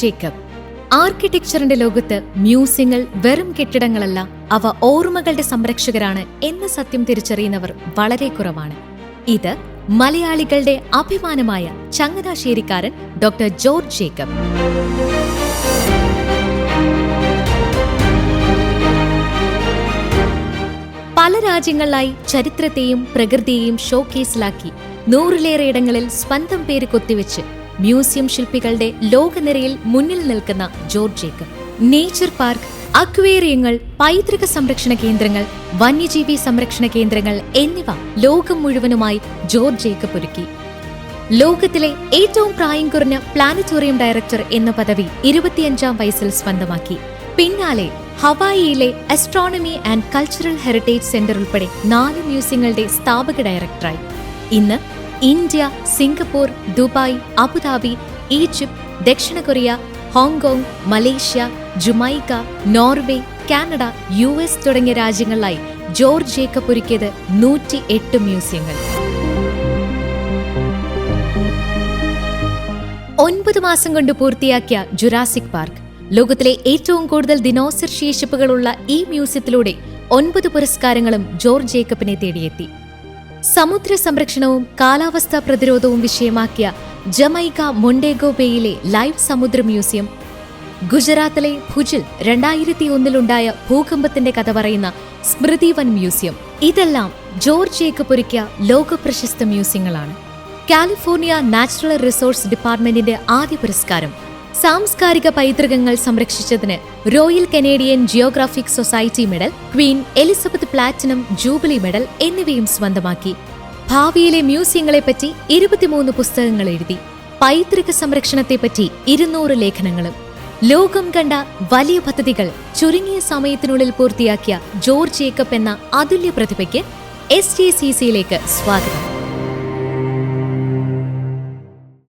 Jacob. ആർക്കിടെക്ചറിന്റെ ലോകത്ത് മ്യൂസിയങ്ങൾ വെറും കെട്ടിടങ്ങളല്ല, അവ ഓർമ്മകളുടെ സംരക്ഷകരാണ് എന്ന സത്യം തിരിച്ചറിയുന്നവർ വളരെ കുറവാണ്. ഇത് മലയാളികളുടെ അഭിമാനമായ ചങ്ങനാശ്ശേരിക്കാരൻ ഡോക്ടർ ജോർജ് ജേക്കബ്. പല രാജ്യങ്ങളിലായി ചരിത്രത്തെയും പ്രകൃതിയെയും ഷോക്കേസിലാക്കി 100-ലേറെ ഇടങ്ങളിൽ സ്വന്തം പേര് കൊത്തിവെച്ച് മ്യൂസിയം ശില്പികളുടെ ലോകനിരയിൽ മുന്നിൽ നിൽക്കുന്ന ജോർജ് ജേക്കബ്. നേച്ചർ പാർക്ക്, അക്വേറിയങ്ങൾ, പൈതൃക സംരക്ഷണ കേന്ദ്രങ്ങൾ, വന്യജീവി സംരക്ഷണ കേന്ദ്രങ്ങൾ എന്നിവ ലോകം മുഴുവനുമായി ജോർജ് ജേക്കബ് ഒരുക്കി. ലോകത്തിലെ ഏറ്റവും പ്രായം കുറഞ്ഞ പ്ലാനറ്റോറിയം ഡയറക്ടർ എന്ന പദവി 25-ാം വയസ്സിൽ സ്വന്തമാക്കി. പിന്നാലെ ഹവായിയിലെ astronomy and cultural heritage centre ഉൾപ്പെടെ 4 മ്യൂസിയങ്ങളുടെ സ്ഥാപക ഡയറക്ടറായി. ഇന്ന് India, Singapore, Dubai, Abu Dhabi, Egypt, ദക്ഷിണ Korea, Hong Kong, Malaysia, Jamaica, Norway, Canada, US തുടങ്ങിയ രാജ്യങ്ങളിലായി ജോർജ് ജേക്കബ് ഒരുക്കിയത് 108 മ്യൂസിയങ്ങൾ. 9 മാസം കൊണ്ട് പൂർത്തിയാക്കിയ ജുറാസിക് പാർക്ക്, ലോകത്തിലെ ഏറ്റവും കൂടുതൽ ദിനോസർ ശേഷിപ്പുകളുള്ള ഈ മ്യൂസിയത്തിലൂടെ 9 പുരസ്കാരങ്ങളും ജോർജ് ജേക്കബിനെ തേടിയെത്തി. സമുദ്ര സംരക്ഷണവും കാലാവസ്ഥാ പ്രതിരോധവും വിഷയമാക്കിയ ജമൈക്ക മൊണ്ടേഗോ ബേയിലെ ലൈവ് സമുദ്ര മ്യൂസിയം, ഗുജറാത്തിലെ ഭുജിൽ 2001-ലുണ്ടായ ഭൂകമ്പത്തിന്റെ കഥ പറയുന്ന സ്മൃതി വൻ മ്യൂസിയം, ഇതെല്ലാം ജോർജ് ജേക്കബ് ഒരുക്കിയ ലോകപ്രശസ്ത മ്യൂസിയങ്ങളാണ്. കാലിഫോർണിയ നാച്ചുറൽ റിസോഴ്സ് ഡിപ്പാർട്ട്മെന്റിന്റെ ആദ്യ പുരസ്കാരം, സാംസ്കാരിക പൈതൃകങ്ങൾ സംരക്ഷിച്ചതിന് Royal Canadian Geographic Society medal, Queen Elizabeth Platinum Jubilee medal എന്നിവയും സ്വന്തമാക്കി. ഭാവിയിലെ മ്യൂസിയങ്ങളെപ്പറ്റി 23 പുസ്തകങ്ങൾ എഴുതി. പൈതൃക സംരക്ഷണത്തെപ്പറ്റി 200 ലേഖനങ്ങളും. ലോകം കണ്ട വലിയ പദ്ധതികൾ ചുരുങ്ങിയ സമയത്തിനുള്ളിൽ പൂർത്തിയാക്കിയ ജോർജ് ജേക്കബ് എന്ന അതുല്യ പ്രതിഭയ്ക്ക് SJCCയിലേക്ക് സ്വാഗതം.